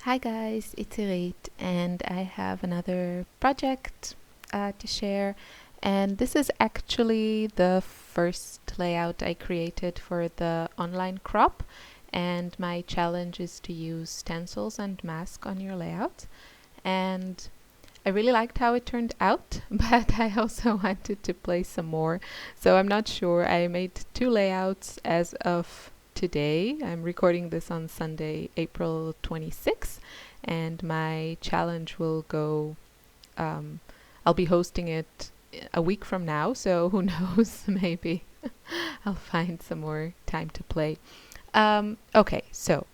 Hi guys, it's Irit and I have another project to share, and this is actually the first layout I created for the online crop, and my challenge is to use stencils and mask on your layout. And I really liked how it turned out, but I also wanted to play some more. So I'm not sure. I made two layouts as of today. I'm recording this on Sunday, April 26th, and my challenge will go. Um, I'll be hosting it a week from now, so who knows? Maybe I'll find some more time to play. Okay, so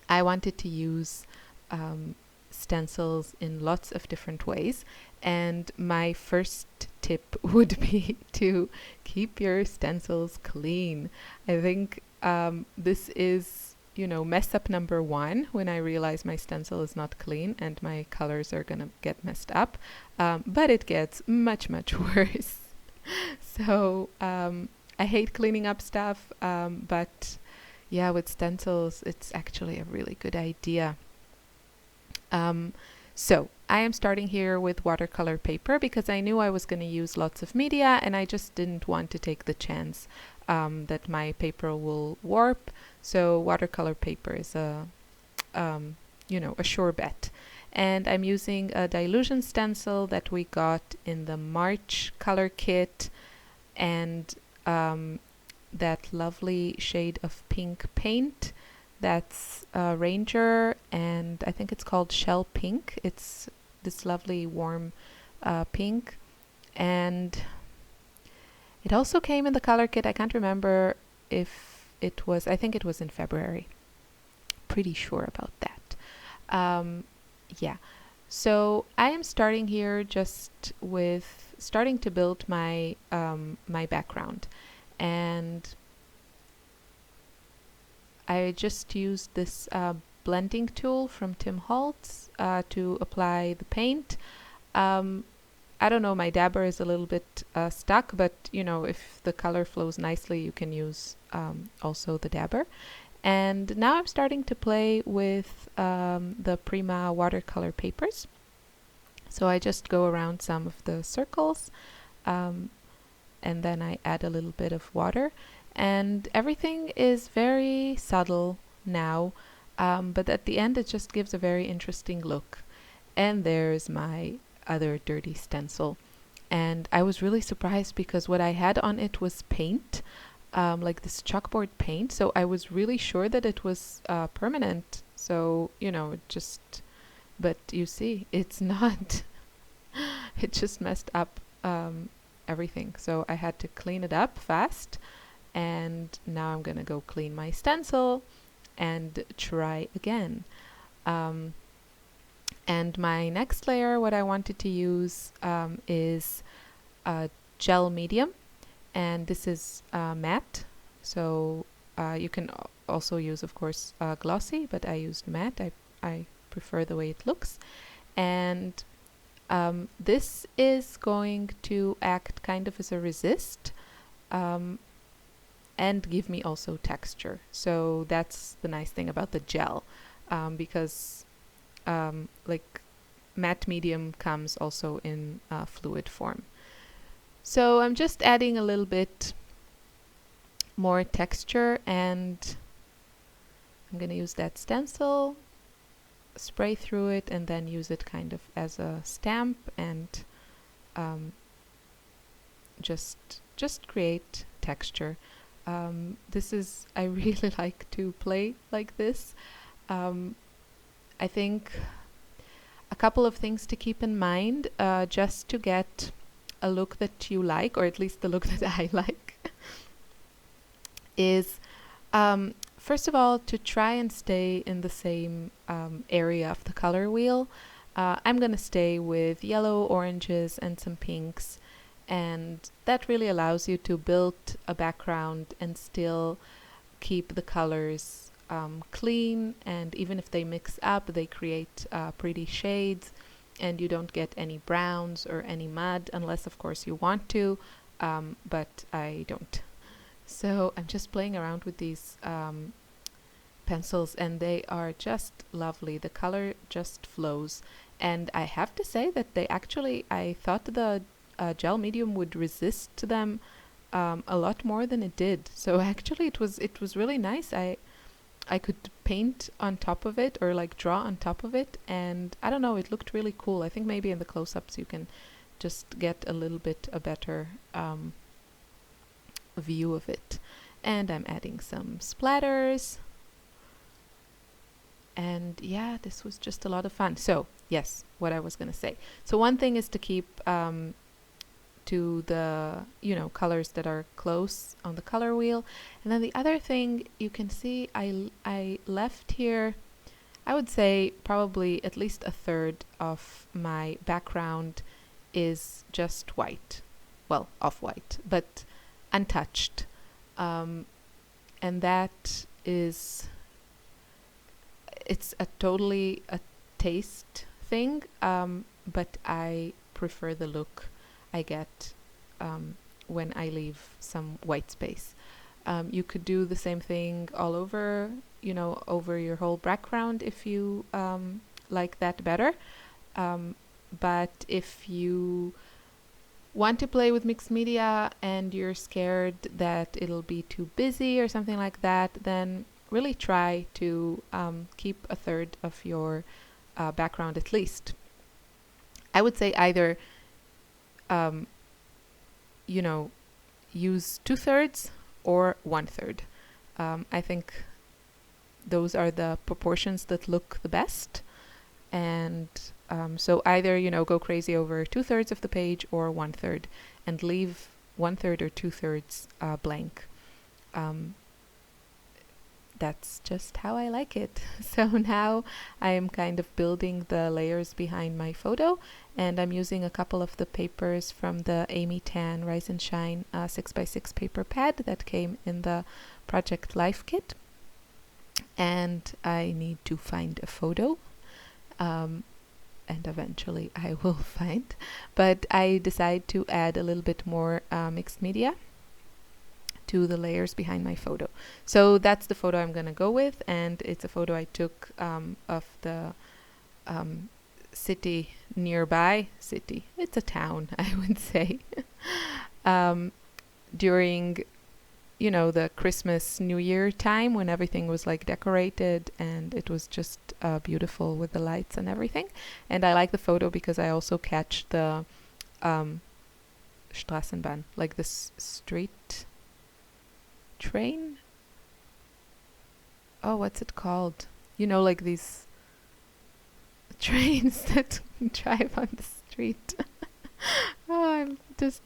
I wanted to use um, stencils in lots of different ways. And my first tip would be to keep your stencils clean. I think this is, mess up number one when I realize my stencil is not clean and my colors are going to get messed up. But it gets much, much worse. So I hate cleaning up stuff, but yeah, with stencils, it's actually a really good idea. Um, so I am starting here with watercolor paper because I knew I was going to use lots of media and I just didn't want to take the chance that my paper will warp. So watercolor paper is a sure bet. And I'm using a dilution stencil that we got in the March color kit, and that lovely shade of pink paint. That's Ranger, and I think it's called Shell Pink. It's this lovely warm pink. And it also came in the color kit. I can't remember if it was, I think it was in February. Pretty sure about that. Yeah. So I am starting here just with starting to build my my background, and I just used this blending tool from Tim Holtz to apply the paint. I don't know, my dabber is a little bit stuck, but if the color flows nicely, you can use also the dabber. And now I'm starting to play with the Prima watercolor papers. So I just go around some of the circles, um, and then I add a little bit of water. And everything is very subtle now, but at the end it just gives a very interesting look. And there's my other dirty stencil. And I was really surprised because what I had on it was paint, like this chalkboard paint. So I was really sure that it was permanent. So, it just, but you see, it's not. It just messed up everything. So I had to clean it up fast. And now I'm going to go clean my stencil and try again. Um, and my next layer, what I wanted to use is a gel medium. And this is matte. So you can also use, of course, glossy, but I used matte. I prefer the way it looks. And this is going to act kind of as a resist. And give me also texture. So that's the nice thing about the gel, because like matte medium comes also in fluid form. So I'm just adding a little bit more texture, and I'm going to use that stencil, spray through it, and then use it kind of as a stamp, and just create texture. This is, I really like to play like this. I think a couple of things to keep in mind just to get a look that you like, or at least the look that I like, is first of all to try and stay in the same area of the color wheel. I'm going to stay with yellow, oranges, and some pinks. And that really allows you to build a background and still keep the colors clean. And even if they mix up, they create pretty shades. And you don't get any browns or any mud, unless, of course, you want to. But I don't. So I'm just playing around with these pencils, and they are just lovely. The color just flows. And I have to say that they actually, I thought the gel medium would resist them a lot more than it did. So actually it was really nice. I could paint on top of it, or like draw on top of it, and I don't know, it looked really cool. I think maybe in the close-ups you can just get a little bit a better view of it. And I'm adding some splatters. And yeah, this was just a lot of fun. So yes, what I was going to say. So one thing is to keep to the, colors that are close on the color wheel. And then the other thing you can see, I left here, I would say probably at least a third of my background is just white. Well, off-white, but untouched. And that is, it's totally a taste thing, but I prefer the look I get when I leave some white space. You could do the same thing all over, over your whole background if you like that better. But if you want to play with mixed media and you're scared that it'll be too busy or something like that, then really try to keep a third of your background at least. I would say either use 2/3 or 1/3. I think those are the proportions that look the best. And so either, go crazy over 2/3 of the page or 1/3, and leave 1/3 or 2/3 blank. That's just how I like it. So now I am kind of building the layers behind my photo, and I'm using a couple of the papers from the Amy Tan Rise and Shine 6x6 paper pad that came in the Project Life kit. And I need to find a photo, and eventually I will find. But I decide to add a little bit more mixed media to the layers behind my photo. So that's the photo I'm going to go with, and it's a photo I took of the city nearby. City, it's a town, I would say, during the Christmas New Year time, when everything was like decorated and it was just beautiful with the lights and everything. And I like the photo because I also catch the Straßenbahn, like this street train. Oh, what's it called? Like these trains that drive on the street. Oh,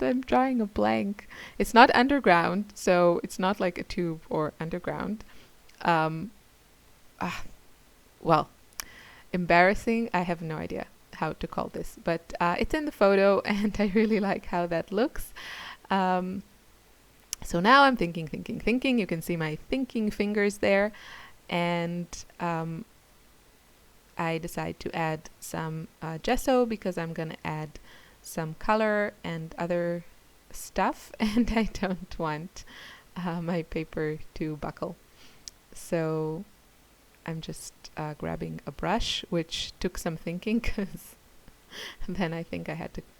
I'm drawing a blank. It's not underground, so it's not like a tube or underground. Well, embarrassing. I have no idea how to call this, but it's in the photo, and I really like how that looks. So now I'm thinking. You can see my thinking fingers there, and I decide to add some gesso because I'm going to add some color and other stuff, and I don't want my paper to buckle. So I'm just grabbing a brush, which took some thinking because then I think I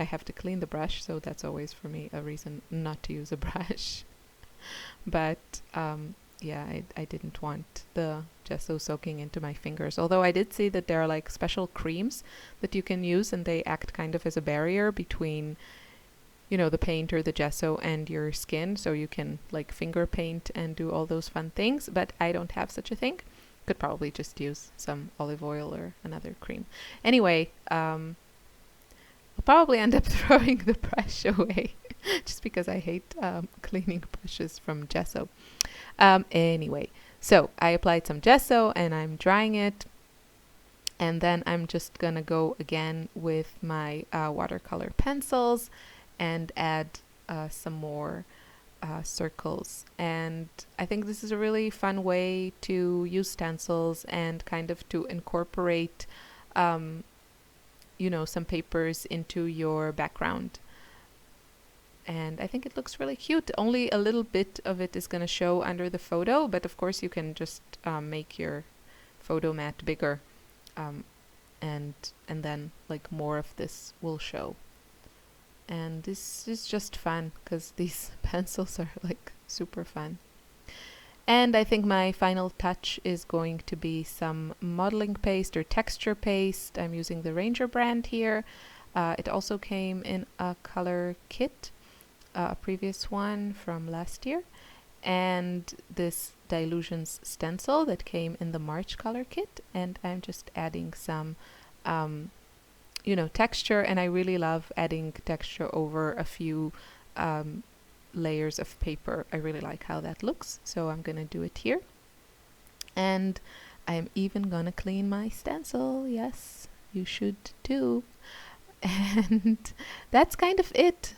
have to clean the brush, so that's always for me a reason not to use a brush. But yeah, I didn't want the gesso soaking into my fingers, although I did see that there are like special creams that you can use, and they act kind of as a barrier between the paint or the gesso and your skin, so you can like finger paint and do all those fun things. But I don't have such a thing. Could probably just use some olive oil or another cream. Anyway, I'll probably end up throwing the brush away just because I hate cleaning brushes from gesso. Anyway, so I applied some gesso and I'm drying it, and then I'm just gonna go again with my watercolor pencils and add some more circles. And I think this is a really fun way to use stencils and kind of to incorporate some papers into your background. and I think it looks really cute. Only a little bit of it is going to show under the photo, but of course you can just make your photo mat bigger, um, and then like more of this will show. And this is just fun because these pencils are like super fun. And I think my final touch is going to be some modeling paste or texture paste. I'm using the Ranger brand here. It also came in a color kit, a previous one from last year, and this Dilutions stencil that came in the March color kit. And I'm just adding some texture, and I really love adding texture over a few layers of paper. I really like how that looks, so I'm gonna do it here. And I'm even gonna clean my stencil. Yes, you should too. And that's kind of it.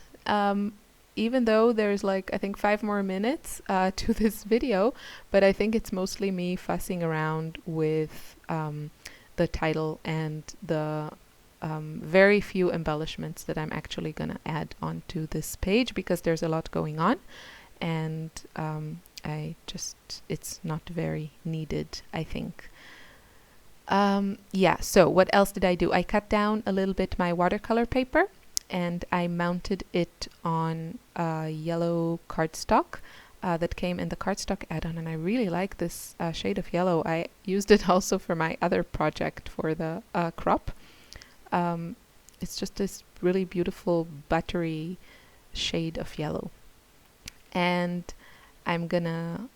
Even though there's like I think 5 more minutes to this video, but I think it's mostly me fussing around with the title and the very few embellishments that I'm actually gonna add onto this page, because there's a lot going on, and it's not very needed, I think. Yeah, so what else did I do? I cut down a little bit my watercolor paper, and I mounted it on a yellow cardstock that came in the cardstock add-on, and I really like this shade of yellow. I used it also for my other project for the crop. It's just this really beautiful buttery shade of yellow. And I'm gonna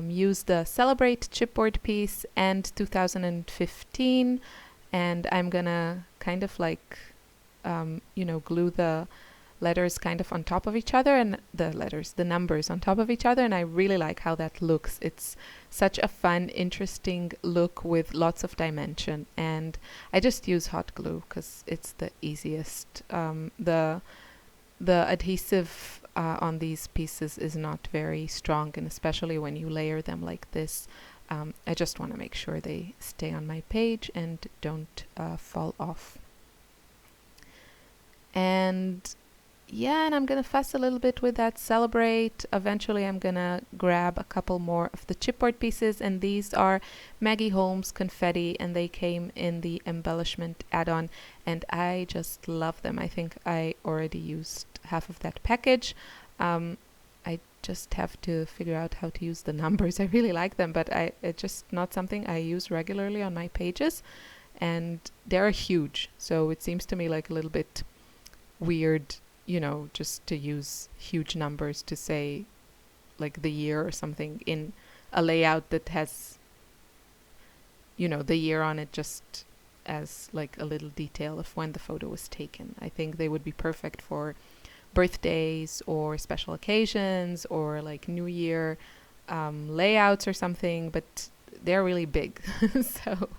use the Celebrate chipboard piece and 2015, and I'm gonna kind of like glue the letters kind of on top of each other, and the numbers on top of each other, and I really like how that looks. It's such a fun, interesting look with lots of dimension, and I just use hot glue because it's the easiest. The adhesive on these pieces is not very strong, and especially when you layer them like this, I just want to make sure they stay on my page and don't fall off. And yeah, and I'm gonna fuss a little bit with that Celebrate. Eventually I'm gonna grab a couple more of the chipboard pieces, and these are Maggie Holmes confetti, and they came in the embellishment add-on, and I just love them. I think I already used half of that package. I just have to figure out how to use the numbers. I really like them, but it's just not something I use regularly on my pages, and they're huge, so it seems to me like a little bit weird, just to use huge numbers to say like the year or something in a layout that has, the year on it just as like a little detail of when the photo was taken. I think they would be perfect for birthdays or special occasions or like New Year layouts or something, but they're really big. So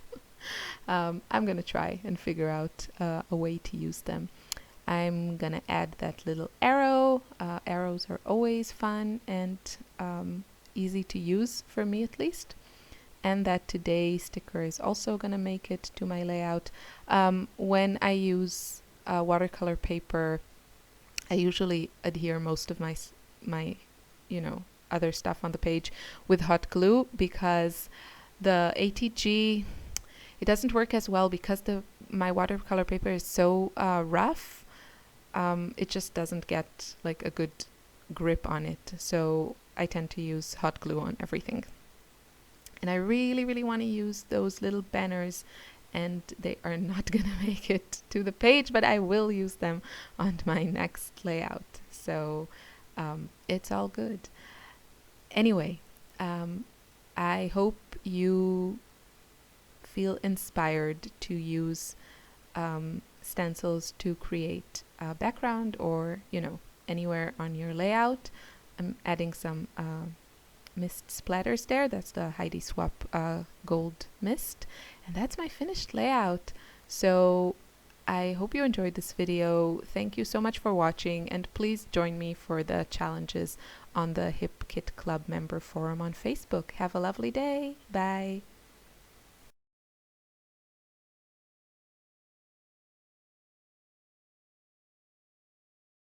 I'm gonna try and figure out a way to use them. I'm gonna add that little arrow. Arrows are always fun and easy to use, for me at least. And that Today sticker is also gonna make it to my layout. When I use watercolor paper, I usually adhere most of my other stuff on the page with hot glue, because the ATG, it doesn't work as well because my watercolor paper is so rough. It just doesn't get like a good grip on it, so I tend to use hot glue on everything. And I really, really want to use those little banners, and they are not gonna make it to the page, but I will use them on my next layout, so it's all good. Anyway, I hope you feel inspired to use stencils to create a background or anywhere on your layout. I'm adding some mist splatters there. That's the Heidi Swap gold mist, and that's my finished layout. So I hope you enjoyed this video. Thank you so much for watching, and please join me for the challenges on the Hip Kit Club member forum on Facebook. Have a lovely day. Bye.